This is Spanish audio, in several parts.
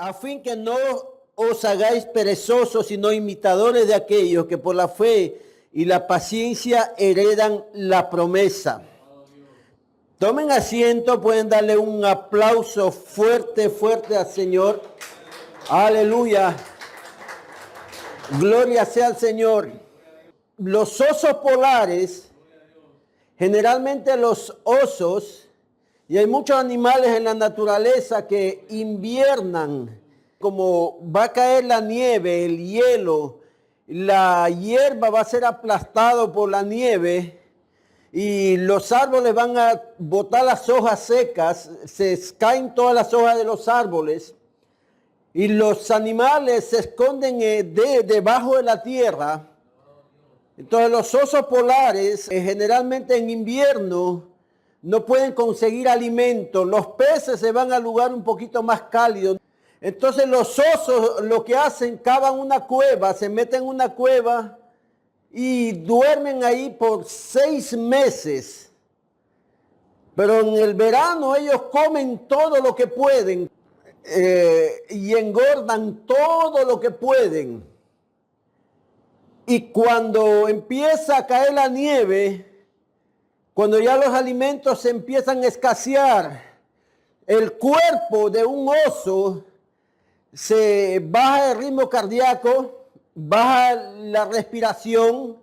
a fin que no os hagáis perezosos, sino imitadores de aquellos que por la fe y la paciencia heredan la promesa. Tomen asiento, pueden darle un aplauso fuerte, fuerte al Señor. Aleluya. Gloria sea al Señor. Los osos polares, generalmente los osos, y hay muchos animales en la naturaleza que inviernan, como va a caer la nieve, el hielo, la hierba va a ser aplastado por la nieve y los árboles van a botar las hojas secas, se caen todas las hojas de los árboles y los animales se esconden debajo de la tierra. Entonces los osos polares generalmente en invierno no pueden conseguir alimento, los peces se van al lugar un poquito más cálido. Entonces los osos lo que hacen, cavan una cueva, se meten en una cueva y duermen ahí por 6 meses. Pero en el verano ellos comen todo lo que pueden y engordan todo lo que pueden. Y cuando empieza a caer la nieve, cuando ya los alimentos se empiezan a escasear, el cuerpo de un oso se baja el ritmo cardíaco, baja la respiración,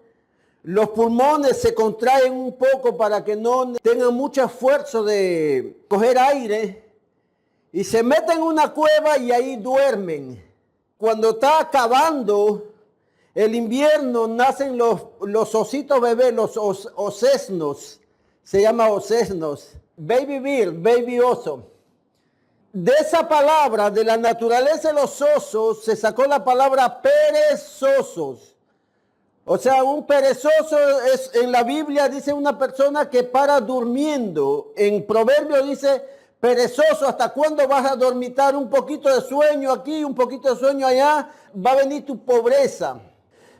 los pulmones se contraen un poco para que no tengan mucho esfuerzo de coger aire y se meten en una cueva y ahí duermen. Cuando está acabando el invierno nacen los ositos bebés, los osesnos, se llama osesnos, baby bear, baby oso. De esa palabra, de la naturaleza de los osos, se sacó la palabra perezosos. O sea, un perezoso es, en la Biblia dice una persona que para durmiendo. En Proverbios dice, perezoso, ¿hasta cuándo vas a dormitar? Un poquito de sueño aquí, un poquito de sueño allá, va a venir tu pobreza.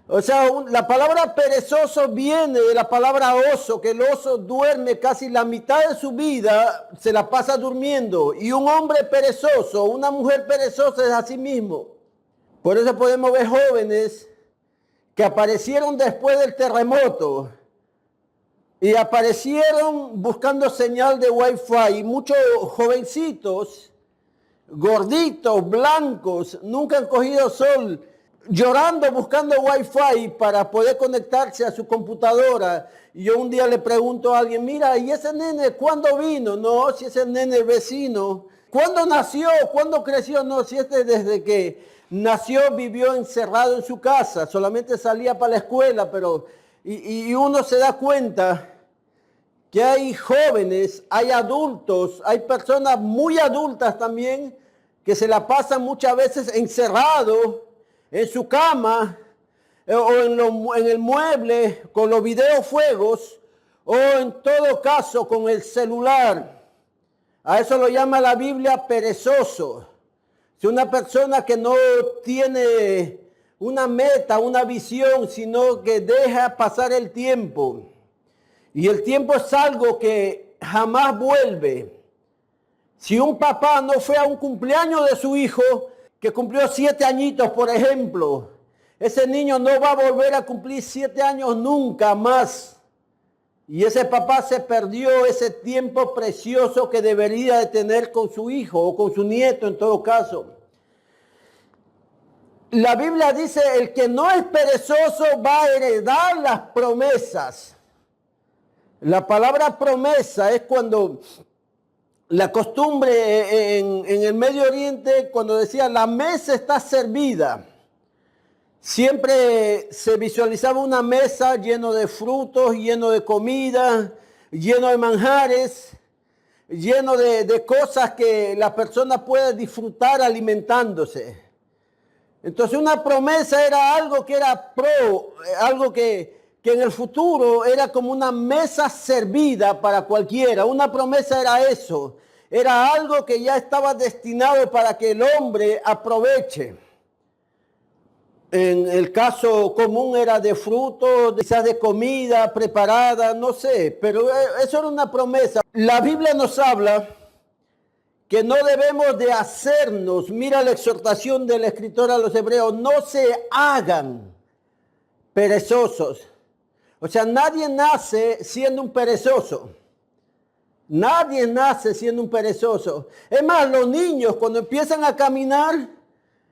O sea, la palabra perezoso viene de la palabra oso, que el oso duerme casi la mitad de su vida, se la pasa durmiendo. Y un hombre perezoso, una mujer perezosa es así mismo. Por eso podemos ver jóvenes que aparecieron después del terremoto y aparecieron buscando señal de Wi-Fi. Y muchos jovencitos, gorditos, blancos, nunca han cogido sol, llorando, buscando Wi-Fi para poder conectarse a su computadora. Y yo un día le pregunto a alguien, mira, ¿y ese nene cuándo vino? No, si ese nene es vecino. ¿Cuándo nació? ¿Cuándo creció? No, si este desde que nació vivió encerrado en su casa. Solamente salía para la escuela, pero... Y uno se da cuenta que hay jóvenes, hay adultos, hay personas muy adultas también que se la pasan muchas veces encerrados en su cama o en el mueble con los videojuegos o en todo caso con el celular. A eso lo llama la Biblia perezoso. Si una persona que no tiene una meta, una visión, sino que deja pasar el tiempo. Y el tiempo es algo que jamás vuelve. Si un papá no fue a un cumpleaños de su hijo, que cumplió 7 añitos, por ejemplo, ese niño no va a volver a cumplir 7 años nunca más. Y ese papá se perdió ese tiempo precioso que debería de tener con su hijo o con su nieto en todo caso. La Biblia dice, el que no es perezoso va a heredar las promesas. La palabra promesa es cuando... La costumbre en el Medio Oriente, cuando decía la mesa está servida, siempre se visualizaba una mesa lleno de frutos, lleno de comida, lleno de manjares, lleno de cosas que la persona puede disfrutar alimentándose. Entonces una promesa era algo que era algo que en el futuro era como una mesa servida para cualquiera. Una promesa era eso. Era algo que ya estaba destinado para que el hombre aproveche. En el caso común era de frutos, quizás de comida preparada, no sé. Pero eso era una promesa. La Biblia nos habla que no debemos de hacernos, mira la exhortación del escritor a los hebreos, no se hagan perezosos. O sea, nadie nace siendo un perezoso. Nadie nace siendo un perezoso. Es más, los niños cuando empiezan a caminar,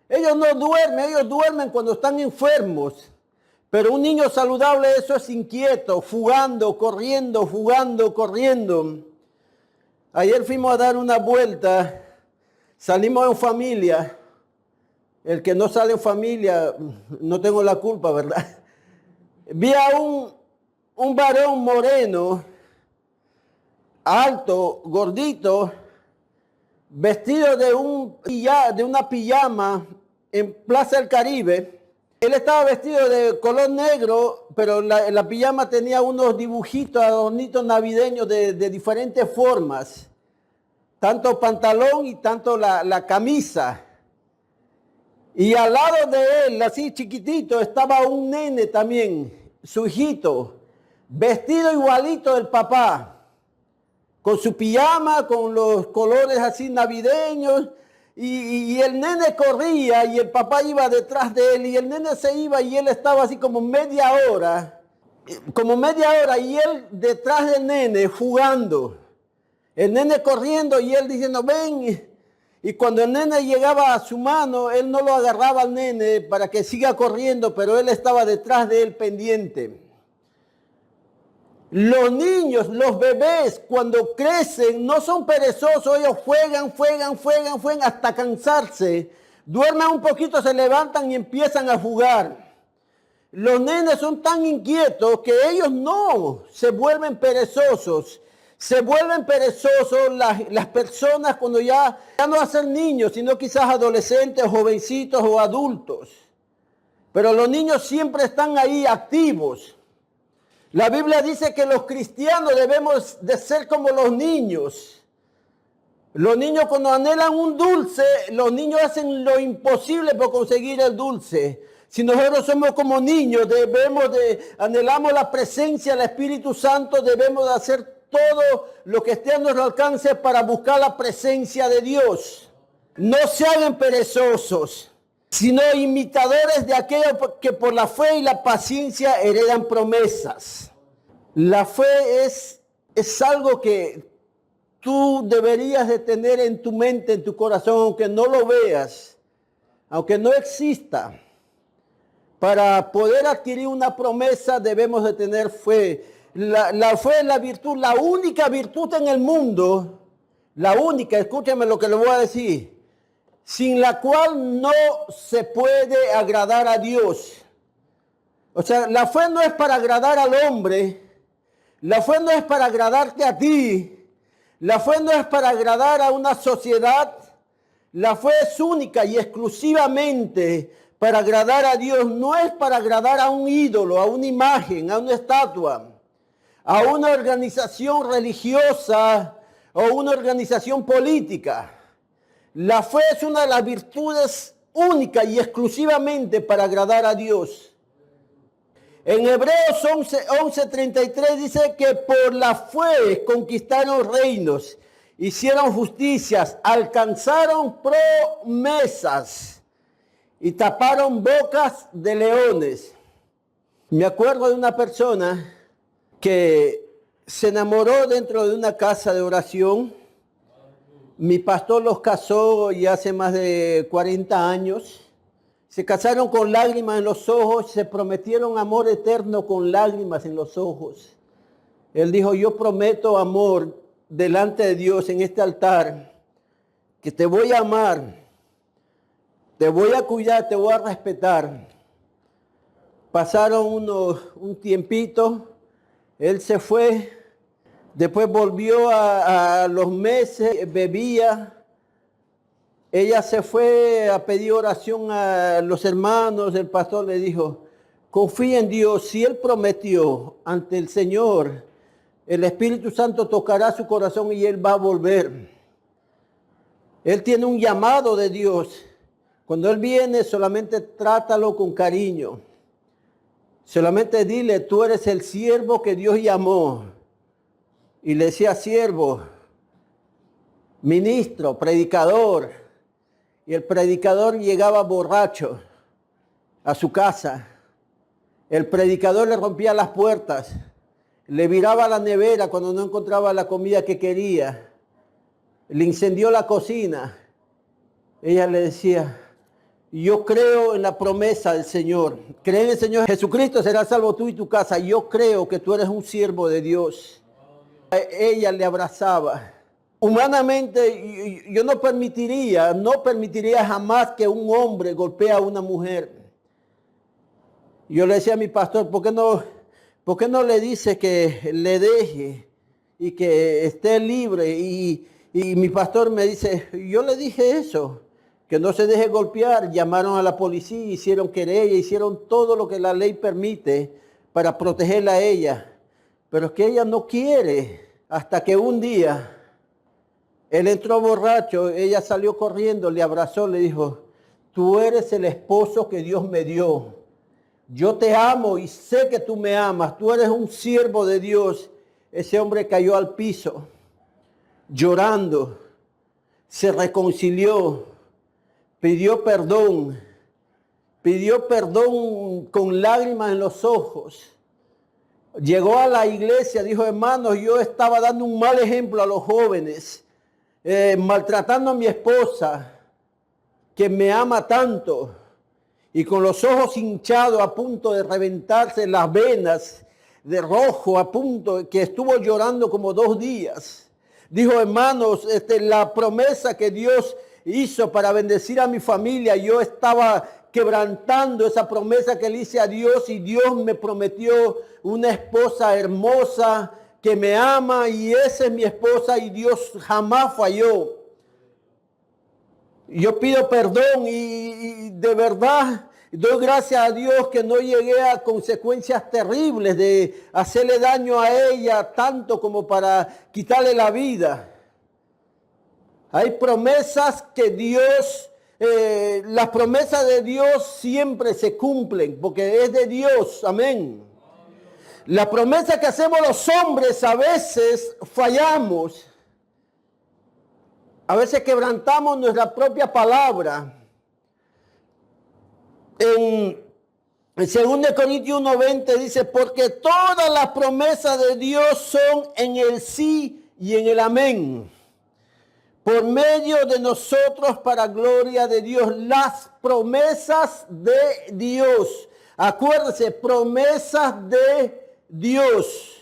ellos no duermen, ellos duermen cuando están enfermos. Pero un niño saludable, eso es inquieto, jugando, corriendo. Ayer fuimos a dar una vuelta, salimos en familia. El que no sale en familia, no tengo la culpa, ¿verdad? Vi a un varón moreno, alto, gordito, vestido de una pijama en Plaza del Caribe. Él estaba vestido de color negro, pero la pijama tenía unos dibujitos, adornitos navideños de diferentes formas. Tanto pantalón y tanto la camisa. Y al lado de él, así chiquitito, estaba un nene también, su hijito, vestido igualito del papá, con su pijama, con los colores así navideños. Y el nene corría y el papá iba detrás de él y el nene se iba y él estaba así como media hora y él detrás del nene jugando. El nene corriendo y él diciendo, ven. Y cuando el nene llegaba a su mano, él no lo agarraba al nene para que siga corriendo, pero él estaba detrás de él pendiente. Los niños, los bebés, cuando crecen, no son perezosos, ellos juegan hasta cansarse. Duermen un poquito, se levantan y empiezan a jugar. Los nenes son tan inquietos que ellos no se vuelven perezosos. Se vuelven perezosos las personas cuando ya no hacen niños, sino quizás adolescentes, jovencitos o adultos. Pero los niños siempre están ahí activos. La Biblia dice que los cristianos debemos de ser como los niños. Los niños cuando anhelan un dulce, los niños hacen lo imposible por conseguir el dulce. Si nosotros somos como niños, anhelamos la presencia del Espíritu Santo, debemos de hacer todo lo que esté a nuestro alcance para buscar la presencia de Dios. No se hagan perezosos, sino imitadores de aquellos que por la fe y la paciencia heredan promesas. La fe es algo que tú deberías de tener en tu mente, en tu corazón, aunque no lo veas, aunque no exista. Para poder adquirir una promesa debemos de tener fe. La fe es la virtud, la única virtud en el mundo, la única, escúchame lo que le voy a decir, sin la cual no se puede agradar a Dios. O sea, la fe no es para agradar al hombre, la fe no es para agradarte a ti, la fe no es para agradar a una sociedad, la fe es única y exclusivamente para agradar a Dios, no es para agradar a un ídolo, a una imagen, a una estatua, a una organización religiosa o una organización política. La fe es una de las virtudes únicas y exclusivamente para agradar a Dios. En Hebreos 11:33 dice que por la fe conquistaron reinos, hicieron justicias, alcanzaron promesas y taparon bocas de leones. Me acuerdo de una persona que se enamoró dentro de una casa de oración. Mi pastor los casó ya hace más de 40 años. Se casaron con lágrimas en los ojos, se prometieron amor eterno con lágrimas en los ojos. Él dijo, yo prometo amor delante de Dios en este altar, que te voy a amar, te voy a cuidar, te voy a respetar. Pasaron un tiempito, él se fue, después volvió a los meses, bebía. Ella se fue a pedir oración a los hermanos, el pastor le dijo, confía en Dios, si Él prometió ante el Señor, el Espíritu Santo tocará su corazón y Él va a volver. Él tiene un llamado de Dios. Cuando Él viene, solamente trátalo con cariño. Solamente dile, tú eres el siervo que Dios llamó. Y le decía, siervo, ministro, predicador, y el predicador llegaba borracho a su casa. El predicador le rompía las puertas, le viraba la nevera cuando no encontraba la comida que quería, le incendió la cocina. Ella le decía: yo creo en la promesa del Señor, cree en el Señor Jesucristo, serás salvo tú y tu casa. Yo creo que tú eres un siervo de Dios. Ella le abrazaba. Humanamente yo no permitiría jamás que un hombre golpee a una mujer. Yo le decía a mi pastor: ¿por qué no le dice que le deje y que esté libre? Y mi pastor me dice: yo le dije eso, que no se deje golpear. Llamaron a la policía, hicieron querella, hicieron todo lo que la ley permite para protegerla a ella. Pero es que ella no quiere. Hasta que un día él entró borracho, ella salió corriendo, le abrazó, le dijo: tú eres el esposo que Dios me dio. Yo te amo y sé que tú me amas. Tú eres un siervo de Dios. Ese hombre cayó al piso, llorando, se reconcilió, pidió perdón con lágrimas en los ojos. Llegó a la iglesia, dijo: hermanos, yo estaba dando un mal ejemplo a los jóvenes, maltratando a mi esposa, que me ama tanto, y con los ojos hinchados, a punto de reventarse las venas de rojo, a punto que estuvo llorando como 2 días. Dijo: hermanos, la promesa que Dios hizo para bendecir a mi familia, yo estaba quebrantando esa promesa que le hice a Dios, y Dios me prometió una esposa hermosa que me ama, y esa es mi esposa, y Dios jamás falló. Yo pido perdón y de verdad doy gracias a Dios que no llegué a consecuencias terribles de hacerle daño a ella tanto como para quitarle la vida. Hay promesas que Dios, las promesas de Dios siempre se cumplen porque es de Dios, amén. La promesa que hacemos los hombres a veces fallamos. A veces quebrantamos nuestra propia palabra. En 2 Corintios 1:20 dice: porque todas las promesas de Dios son en el sí y en el amén, por medio de nosotros para gloria de Dios. Las promesas de Dios. Acuérdese, promesas de Dios.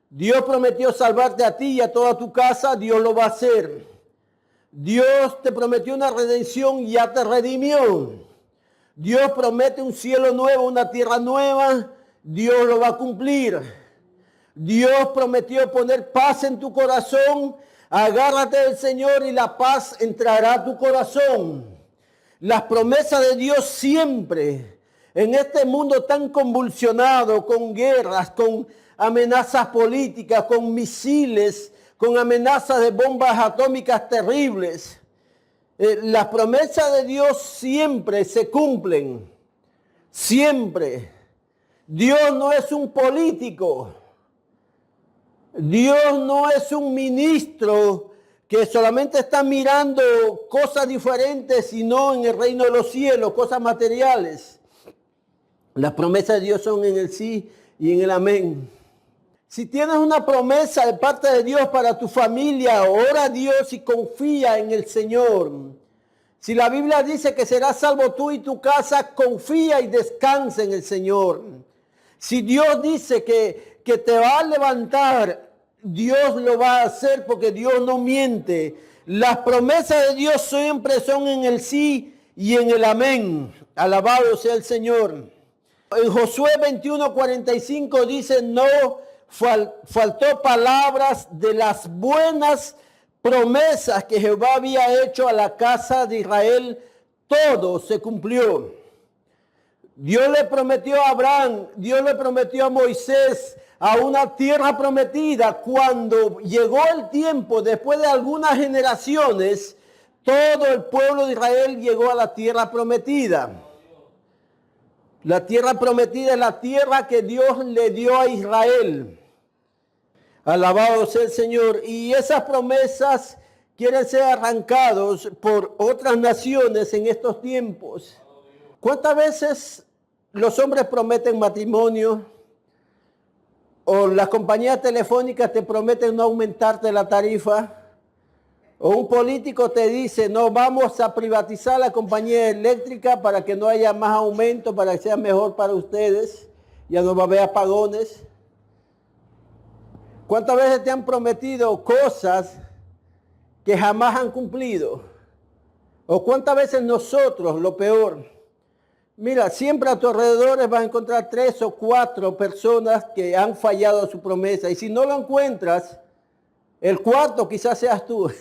Dios prometió salvarte a ti y a toda tu casa, Dios lo va a hacer. Dios te prometió una redención y ya te redimió. Dios promete un cielo nuevo, una tierra nueva, Dios lo va a cumplir. Dios prometió poner paz en tu corazón. Agárrate del Señor y la paz entrará a tu corazón. Las promesas de Dios siempre, en este mundo tan convulsionado, con guerras, con amenazas políticas, con misiles, con amenazas de bombas atómicas terribles. Las promesas de Dios siempre se cumplen. Siempre. Dios no es un político. Dios no es un ministro que solamente está mirando cosas diferentes, sino en el reino de los cielos, cosas materiales. Las promesas de Dios son en el sí y en el amén. Si tienes una promesa de parte de Dios para tu familia, ora a Dios y confía en el Señor. Si la Biblia dice que serás salvo tú y tu casa, confía y descansa en el Señor. Si Dios dice que te va a levantar, Dios lo va a hacer porque Dios no miente. Las promesas de Dios siempre son en el sí y en el amén. Alabado sea el Señor. En Josué 21:45 dice: no faltó palabras de las buenas promesas que Jehová había hecho a la casa de Israel, todo se cumplió. Dios le prometió a Abraham, Dios le prometió a Moisés a una tierra prometida. Cuando llegó el tiempo, después de algunas generaciones, todo el pueblo de Israel llegó a la tierra prometida. La tierra prometida es la tierra que Dios le dio a Israel. Alabado sea el Señor. Y esas promesas quieren ser arrancados por otras naciones en estos tiempos. ¿Cuántas veces los hombres prometen matrimonio o las compañías telefónicas te prometen no aumentarte la tarifa? O un político te dice, no, vamos a privatizar la compañía eléctrica para que no haya más aumento, para que sea mejor para ustedes, ya no va a haber apagones. ¿Cuántas veces te han prometido cosas que jamás han cumplido? ¿O cuántas veces nosotros, lo peor? Mira, siempre a tu alrededor vas a encontrar 3 o 4 personas que han fallado a su promesa. Y si no lo encuentras, el cuarto quizás seas tú.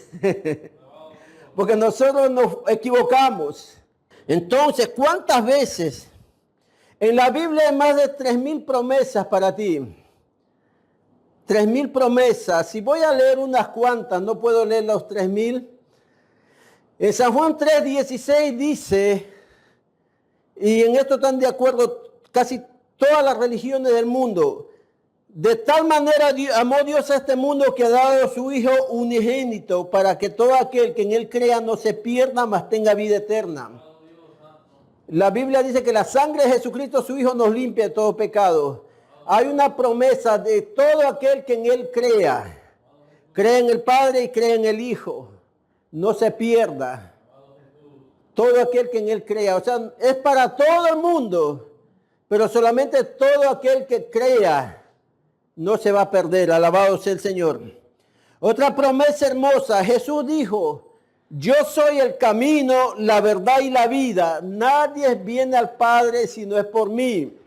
Porque nosotros nos equivocamos. Entonces, ¿cuántas veces? En la Biblia hay más de 3,000 promesas para ti. 3,000 promesas. Si voy a leer unas cuantas, no puedo leer los 3,000. En San Juan 3:16 dice, y en esto están de acuerdo casi todas las religiones del mundo, de tal manera amó Dios a este mundo que ha dado a su Hijo unigénito para que todo aquel que en Él crea no se pierda, mas tenga vida eterna. La Biblia dice que la sangre de Jesucristo, su Hijo, nos limpia de todo pecado. Hay una promesa de todo aquel que en Él crea. Cree en el Padre y cree en el Hijo. No se pierda. Todo aquel que en Él crea. O sea, es para todo el mundo. Pero solamente todo aquel que crea no se va a perder. Alabado sea el Señor. Otra promesa hermosa. Jesús dijo, yo soy el camino, la verdad y la vida. Nadie viene al Padre si no es por mí.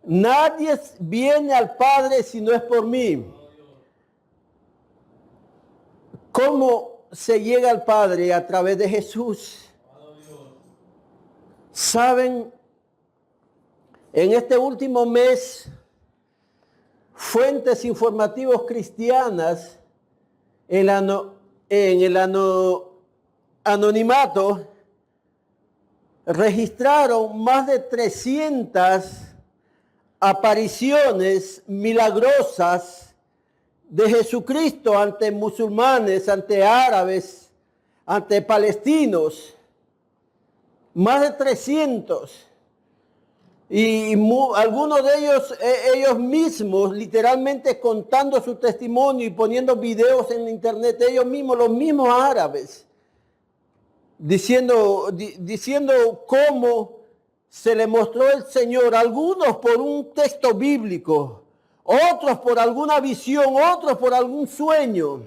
Nadie viene al Padre si no es por mí. ¿Cómo se llega al Padre? A través de Jesús. ¿Saben? En este último mes, fuentes informativas cristianas en el anonimato registraron más de 300 apariciones milagrosas de Jesucristo ante musulmanes, ante árabes, ante palestinos. Más de 300. Y algunos de ellos mismos, literalmente contando su testimonio y poniendo videos en internet, ellos mismos, los mismos árabes, diciendo cómo se le mostró el Señor, algunos por un texto bíblico, otros por alguna visión, otros por algún sueño,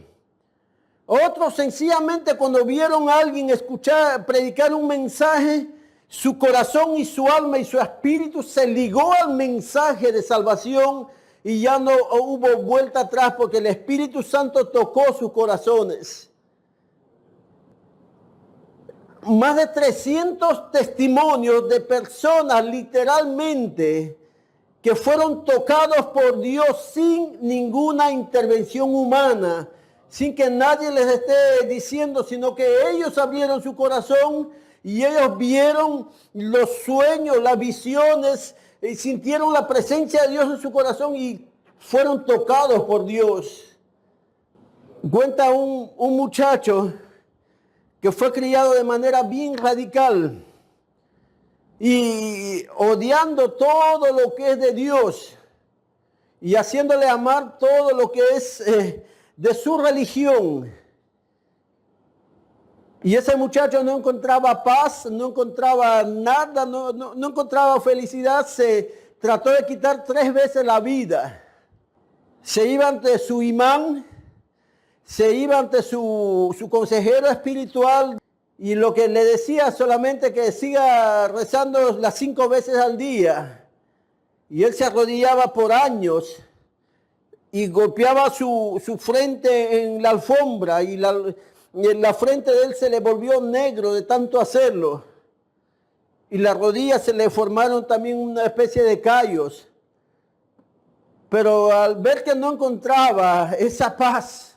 otros sencillamente cuando vieron a alguien predicar un mensaje, su corazón y su alma y su espíritu se ligó al mensaje de salvación y ya no hubo vuelta atrás porque el Espíritu Santo tocó sus corazones. Más de 300 testimonios de personas literalmente que fueron tocados por Dios sin ninguna intervención humana, sin que nadie les esté diciendo, sino que ellos abrieron su corazón y ellos vieron los sueños, las visiones, y sintieron la presencia de Dios en su corazón y fueron tocados por Dios. Cuenta un muchacho que fue criado de manera bien radical y odiando todo lo que es de Dios y haciéndole amar todo lo que es de su religión. Y ese muchacho no encontraba paz, no encontraba nada, no encontraba felicidad. Se trató de quitar 3 veces la vida. Se iba ante su imán, se iba ante su consejero espiritual y lo que le decía solamente que siga rezando las 5 veces al día. Y él se arrodillaba por años y golpeaba su frente en la alfombra y en la frente de él se le volvió negro de tanto hacerlo. Y las rodillas se le formaron también una especie de callos. Pero al ver que no encontraba esa paz,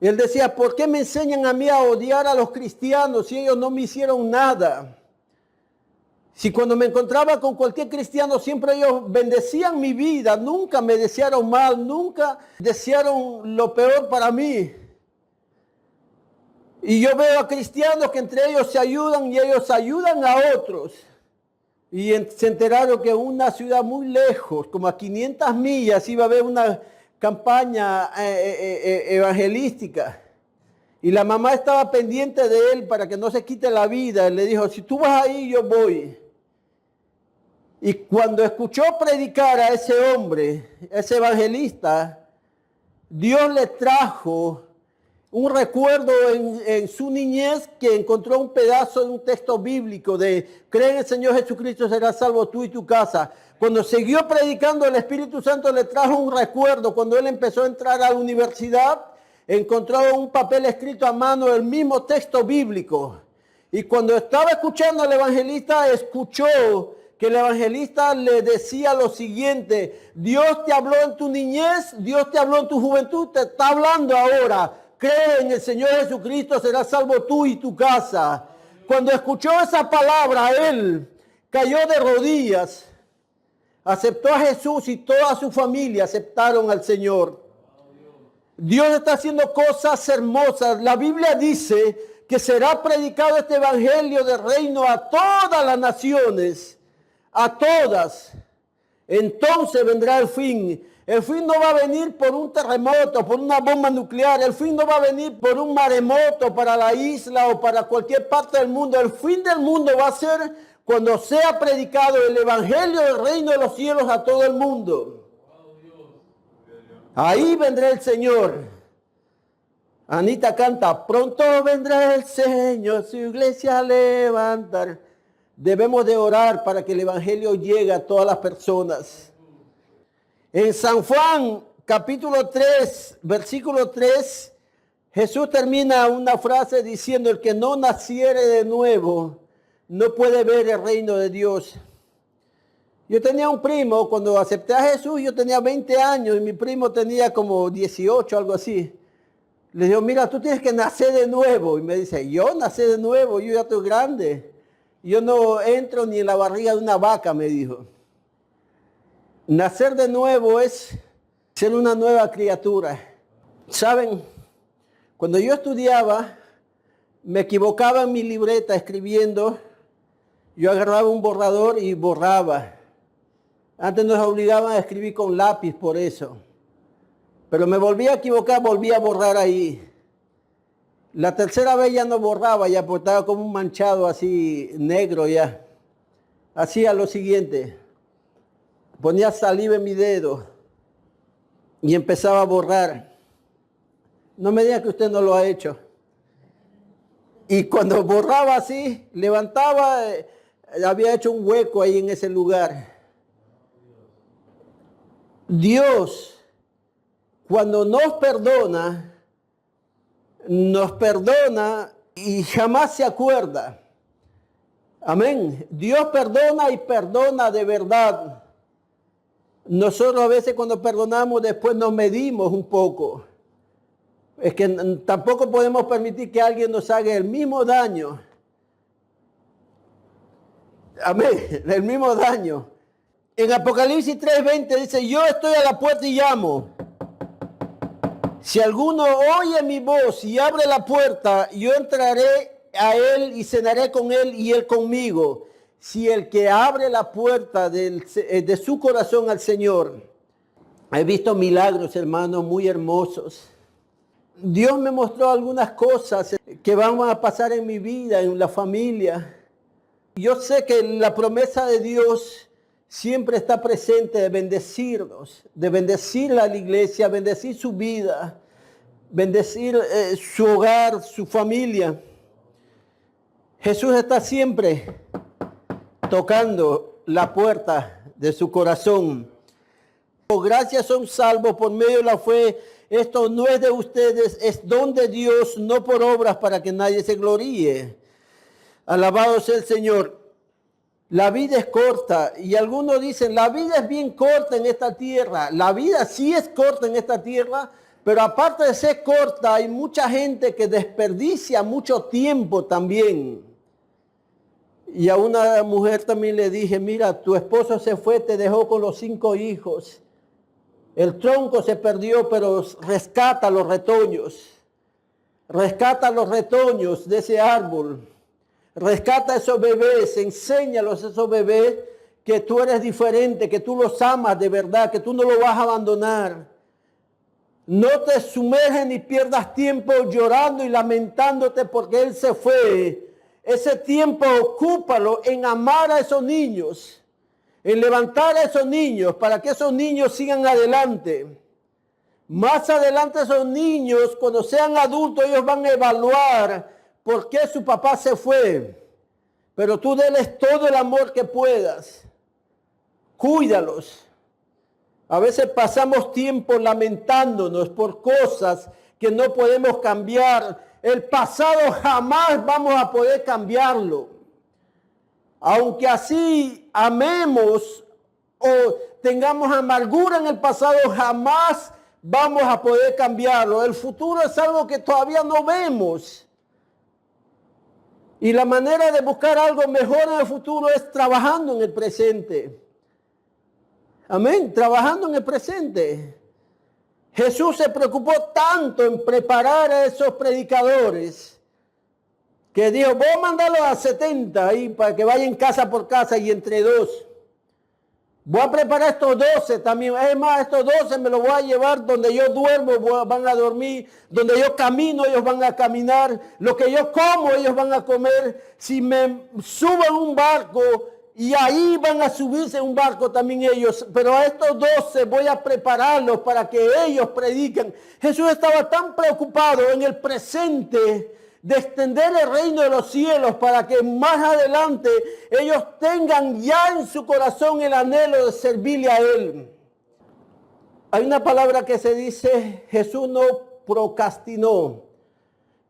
él decía, ¿por qué me enseñan a mí a odiar a los cristianos si ellos no me hicieron nada? Si cuando me encontraba con cualquier cristiano, siempre ellos bendecían mi vida, nunca me desearon mal, nunca desearon lo peor para mí. Y yo veo a cristianos que entre ellos se ayudan y ellos ayudan a otros. Y se enteraron que en una ciudad muy lejos, como a 500 millas, iba a haber una campaña evangelística. Y la mamá estaba pendiente de él para que no se quite la vida. Él le dijo, si tú vas ahí, yo voy. Y cuando escuchó predicar a ese hombre, ese evangelista, Dios le trajo un recuerdo en su niñez, que encontró un pedazo de un texto bíblico de cree en el Señor Jesucristo, serás salvo tú y tu casa. Cuando siguió predicando, el Espíritu Santo le trajo un recuerdo. Cuando él empezó a entrar a la universidad, encontró un papel escrito a mano, el mismo texto bíblico. Y cuando estaba escuchando al evangelista, escuchó que el evangelista le decía lo siguiente: Dios te habló en tu niñez, Dios te habló en tu juventud, te está hablando ahora. Cree en el Señor Jesucristo, serás salvo tú y tu casa. Cuando escuchó esa palabra, él cayó de rodillas, aceptó a Jesús y toda su familia aceptaron al Señor. Dios está haciendo cosas hermosas. La Biblia dice que será predicado este evangelio del reino a todas las naciones, a todas. Entonces vendrá el fin. El fin no va a venir por un terremoto, por una bomba nuclear. El fin no va a venir por un maremoto para la isla o para cualquier parte del mundo. El fin del mundo va a ser cuando sea predicado el evangelio del reino de los cielos a todo el mundo. Ahí vendrá el Señor. Anita canta, pronto vendrá el Señor, su iglesia a levantar. Debemos de orar para que el evangelio llegue a todas las personas. En San Juan, capítulo 3, versículo 3, Jesús termina una frase diciendo, el que no naciere de nuevo no puede ver el reino de Dios. Yo tenía un primo, cuando acepté a Jesús, yo tenía 20 años y mi primo tenía como 18, algo así. Le digo, mira, tú tienes que nacer de nuevo. Y me dice, yo nací de nuevo, yo ya estoy grande. Yo no entro ni en la barriga de una vaca, me dijo. Nacer de nuevo es ser una nueva criatura. ¿Saben? Cuando yo estudiaba, me equivocaba en mi libreta escribiendo. Yo agarraba un borrador y borraba. Antes nos obligaban a escribir con lápiz por eso. Pero me volví a equivocar, volví a borrar ahí. La tercera vez ya no borraba, ya porque estaba como un manchado así negro ya. Hacía lo siguiente. Ponía saliva en mi dedo y empezaba a borrar. No me diga que usted no lo ha hecho. Y cuando borraba así, levantaba, había hecho un hueco ahí en ese lugar. Dios, cuando nos perdona y jamás se acuerda. Amén. Dios perdona y perdona de verdad. Nosotros a veces cuando perdonamos después nos medimos un poco. Es que tampoco podemos permitir que alguien nos haga el mismo daño. Amén, el mismo daño. En Apocalipsis 3:20 dice, yo estoy a la puerta y llamo. Si alguno oye mi voz y abre la puerta, yo entraré a él y cenaré con él y él conmigo. Si el que abre la puerta de su corazón al Señor, he visto milagros, hermanos, muy hermosos. Dios me mostró algunas cosas que van a pasar en mi vida, en la familia. Yo sé que la promesa de Dios siempre está presente de bendecirnos, de bendecir a la iglesia, bendecir su vida, bendecir su hogar, su familia. Jesús está siempre tocando la puerta de su corazón. Por gracia son salvos por medio de la fe. Esto no es de ustedes, es don de Dios, no por obras para que nadie se gloríe. Alabado sea el Señor. La vida es corta y algunos dicen, la vida es bien corta en esta tierra. La vida sí es corta en esta tierra, pero aparte de ser corta, hay mucha gente que desperdicia mucho tiempo también. Y a una mujer también le dije, mira, tu esposo se fue, te dejó con los 5 hijos. El tronco se perdió, pero rescata los retoños. Rescata los retoños de ese árbol. Rescata a esos bebés, enséñalos a esos bebés que tú eres diferente, que tú los amas de verdad, que tú no los vas a abandonar. No te sumerges ni pierdas tiempo llorando y lamentándote porque Él se fue. Ese tiempo ocúpalo en amar a esos niños, en levantar a esos niños para que esos niños sigan adelante. Más adelante esos niños, cuando sean adultos, ellos van a evaluar por qué su papá se fue. Pero tú denles todo el amor que puedas. Cuídalos. A veces pasamos tiempo lamentándonos por cosas que no podemos cambiar. El pasado jamás vamos a poder cambiarlo. Aunque así amemos o tengamos amargura en el pasado, jamás vamos a poder cambiarlo. El futuro es algo que todavía no vemos. Y la manera de buscar algo mejor en el futuro es trabajando en el presente. Amén, trabajando en el presente. Jesús se preocupó tanto en preparar a esos predicadores que dijo, voy a mandarlos a 70 ahí para que vayan casa por casa y entre dos. Voy a preparar estos 12 también. Es más, estos 12 me los voy a llevar donde yo duermo, van a dormir. Donde yo camino, ellos van a caminar. Lo que yo como, ellos van a comer. Si me subo en un barco, y ahí van a subirse en un barco también ellos. Pero a estos 12 voy a prepararlos para que ellos prediquen. Jesús estaba tan preocupado en el presente de extender el reino de los cielos para que más adelante ellos tengan ya en su corazón el anhelo de servirle a Él. Hay una palabra que se dice, Jesús no procrastinó.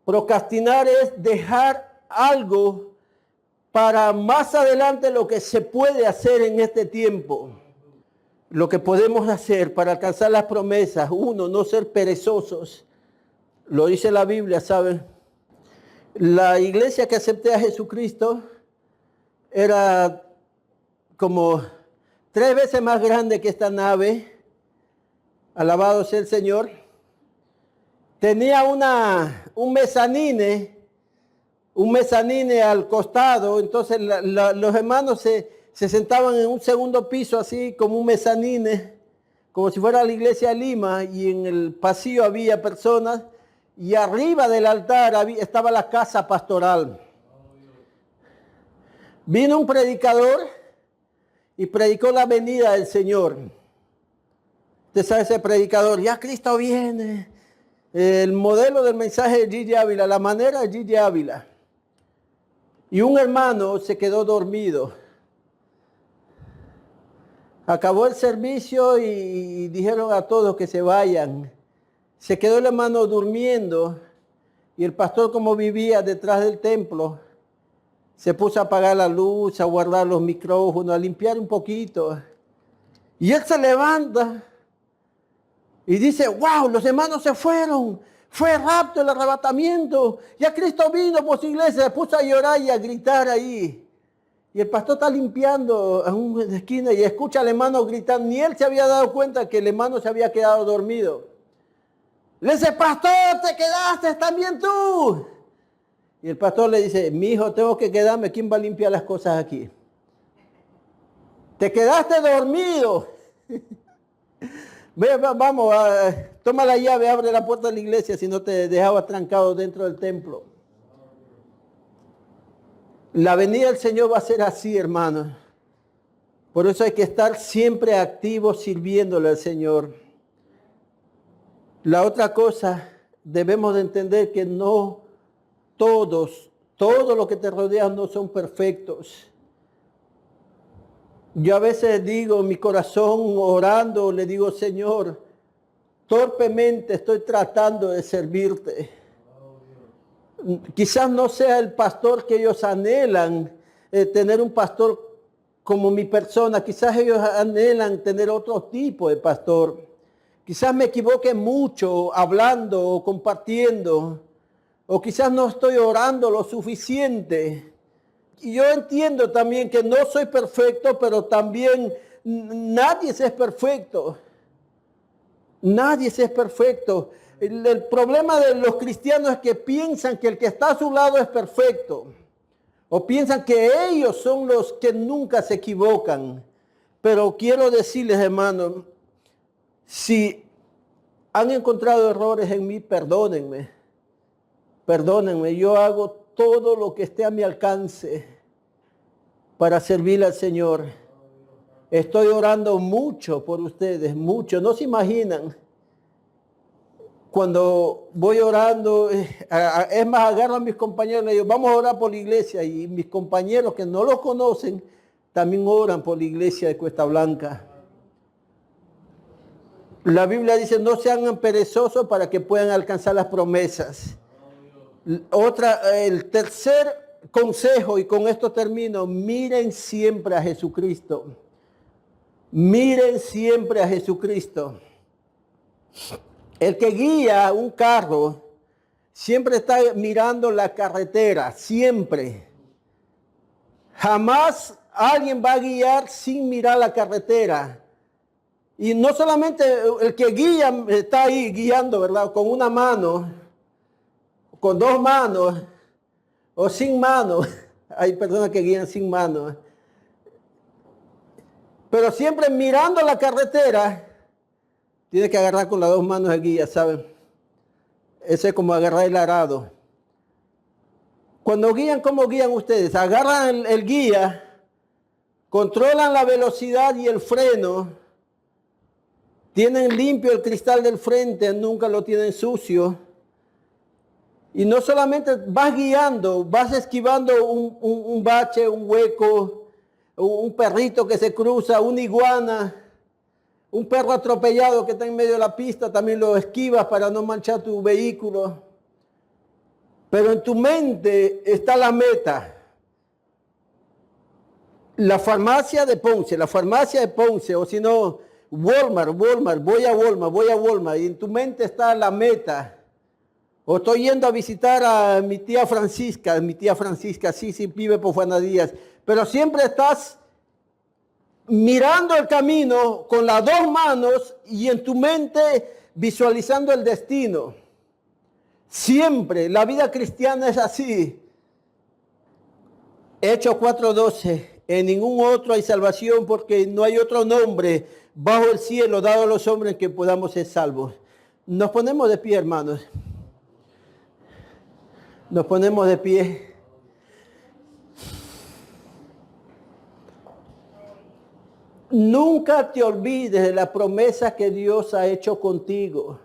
Procrastinar es dejar algo para más adelante lo que se puede hacer en este tiempo. Lo que podemos hacer para alcanzar las promesas. Uno, no ser perezosos. Lo dice la Biblia, ¿saben? La iglesia que acepté a Jesucristo era como 3 veces más grande que esta nave. Alabado sea el Señor. Tenía un mezanine al costado. Entonces los hermanos se sentaban en un segundo piso así como un mezanine, como si fuera la iglesia de Lima, y en el pasillo había personas. Y arriba del altar estaba la casa pastoral. Vino un predicador y predicó la venida del Señor. Usted sabe ese predicador, ya Cristo viene. El modelo del mensaje de Gigi Ávila, la manera de Gigi Ávila. Y un hermano se quedó dormido. Acabó el servicio y dijeron a todos que se vayan. Se quedó el hermano durmiendo y el pastor, como vivía detrás del templo, se puso a apagar la luz, a guardar los micrófonos, a limpiar un poquito. Y él se levanta y dice, wow, los hermanos se fueron. Fue rapto, el arrebatamiento. Ya Cristo vino por su iglesia, se puso a llorar y a gritar ahí. Y el pastor está limpiando a una esquina y escucha al hermano gritar. Ni él se había dado cuenta que el hermano se había quedado dormido. Le dice, pastor, te quedaste también tú. Y el pastor le dice, mi hijo, tengo que quedarme. ¿Quién va a limpiar las cosas aquí? Te quedaste dormido. Ve, vamos, toma la llave, abre la puerta de la iglesia si no te dejaba trancado dentro del templo. La venida del Señor va a ser así, hermanos. Por eso hay que estar siempre activos sirviéndole al Señor. La otra cosa, debemos de entender que no todos los que te rodean no son perfectos. Yo a veces digo en mi corazón, orando, le digo, Señor, torpemente estoy tratando de servirte. Quizás no sea el pastor que ellos anhelan, tener un pastor como mi persona. Quizás ellos anhelan tener otro tipo de pastor. Quizás me equivoque mucho hablando o compartiendo, o quizás no estoy orando lo suficiente. Y yo entiendo también que no soy perfecto, pero también nadie es perfecto. Nadie es perfecto. El problema de los cristianos es que piensan que el que está a su lado es perfecto. O piensan que ellos son los que nunca se equivocan. Pero quiero decirles, hermanos, si han encontrado errores en mí, perdónenme. Perdónenme, yo hago todo lo que esté a mi alcance para servir al Señor. Estoy orando mucho por ustedes, mucho. No se imaginan. Cuando voy orando, es más, agarro a mis compañeros y les digo, vamos a orar por la iglesia. Y mis compañeros que no los conocen, también oran por la iglesia de Cuesta Blanca. La Biblia dice, no sean perezosos para que puedan alcanzar las promesas. El tercer consejo, y con esto termino, miren siempre a Jesucristo. Miren siempre a Jesucristo. El que guía un carro siempre está mirando la carretera, siempre. Jamás alguien va a guiar sin mirar la carretera. Y no solamente el que guía está ahí guiando, ¿verdad? Con una mano, con dos manos o sin manos. Hay personas que guían sin manos. Pero siempre mirando la carretera, tiene que agarrar con las dos manos el guía, ¿saben? Ese es como agarrar el arado. Cuando guían, ¿cómo guían ustedes? Agarran el guía, controlan la velocidad y el freno, tienen limpio el cristal del frente, nunca lo tienen sucio. Y no solamente vas guiando, vas esquivando un bache, un hueco, un perrito que se cruza, una iguana, un perro atropellado que está en medio de la pista, también lo esquivas para no manchar tu vehículo. Pero en tu mente está la meta. La farmacia de Ponce, o si no, Walmart, voy a Walmart, y en tu mente está la meta. O estoy yendo a visitar a mi tía Francisca, sí, vive por Juana Díaz, pero siempre estás mirando el camino con las dos manos y en tu mente visualizando el destino. Siempre, la vida cristiana es así. Hechos 4:12, en ningún otro hay salvación porque no hay otro nombre bajo el cielo dado a los hombres en que podamos ser salvos. Nos ponemos de pie, hermanos. Nos ponemos de pie. Nunca te olvides de la promesa que Dios ha hecho contigo.